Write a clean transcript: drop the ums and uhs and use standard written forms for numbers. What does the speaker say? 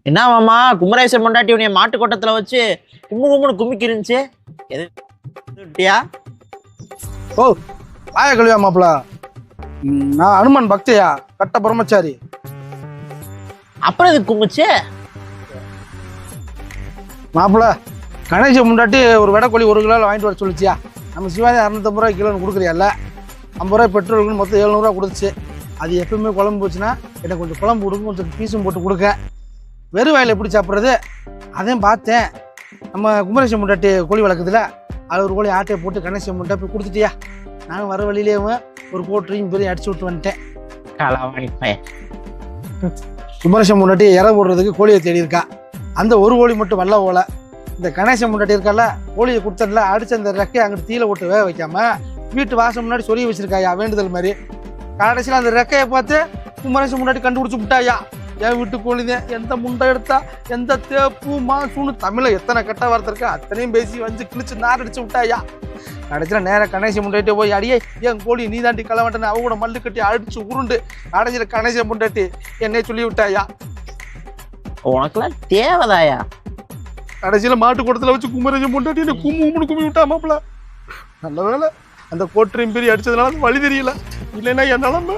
என்ன மாமா குமரேசன் பொண்டாட்டி உன்னைய மாட்டு கொட்டத்துல வச்சு கும்முன்னு கும்மிக்கு இருந்துச்சு எதுட்டியா? ஓ வாய கழுவியா மாப்பிள. நான் அனுமன் பக்தியா கட்ட பிரம்மச்சாரி. அப்புறம் இது கும்முச்சு மாப்பிள கணேச முண்டாட்டி ஒரு வெடக்கோழி 1 கிலோ வாங்கிட்டு வர சொல்லிச்சியா. நம்ம சிவாஜி 250 ரூபா கிலோன்னு கொடுக்குறியால. 50 ரூபாய் பெட்ரோலுக்குன்னு மொத்தம் 700 ரூபா கொடுத்துச்சு. அது எப்பவுமே குழம்பு போச்சுன்னா எனக்கு கொஞ்சம் குழம்பு கொடுங்க, கொஞ்சம் பீஸும் போட்டு கொடுக்க. வெறும் வாயில் எப்படி சாப்பிட்றது அதையும் பார்த்தேன். நம்ம குமரேசன் முண்டாட்டி கோழி வளர்க்குதுல, அது ஒரு கோழி ஆட்டையை போட்டு கணேசன் முண்டாட்டி போய் கொடுத்துட்டியா. நானும் வர வழியிலேயே ஒரு போட்டரையும் பெரிய அடிச்சு விட்டு வந்துட்டேன். குமரேசன் முண்டாட்டி இறை போடுறதுக்கு கோழியை தேடி இருக்கா. அந்த ஒரு கோழி மட்டும் வல்ல ஓலை. இந்த கணேசன் முண்டாட்டி இருக்கால, கோழியை கொடுத்ததுல அடிச்சு அந்த ரெக்கையை அங்கிட்டு தீல போட்டு வேக வைக்காம வீட்டு வாசம் முன்னாடி சொல்லி வச்சிருக்காயா வேண்டுதல் மாதிரி. கடைசியில் அந்த ரெக்கையை பார்த்து குமரேசன் முன்னாடி கண்டுபிடிச்சு விட்டாயா. என் வீட்டு கோழிதான், எந்த முண்டை எடுத்தா எந்த தேப்பு மாசுன்னு தமிழை எத்தனை கெட்ட வார்த்தை இருக்கா அத்தனையும் பேசி வந்து கிழிச்சு நாரடிச்சு விட்டாயா. கடைசியில் நேரம் கணேசன் முண்டாட்டி போய் அடியே என் கோழி நீ தாண்டி களவாட்டேன்னு அவங்க கூட மல்லு கட்டி அடிச்சு உருண்டு கடைசியில் கணேசன் முண்டாட்டி என்னை சொல்லி விட்டாயா. உனக்குலாம் தேவைதாயா. கடைசியில் மாட்டு கூடத்துல வச்சு குமரேசன் முண்டாட்டி என்ன கும்மி விட்டா மாப்பிள. நல்ல வேலை அந்த கோட்டரையும் பெரிய அடிச்சதுனால வழி தெரியல, இல்லைன்னா என் நிலமை.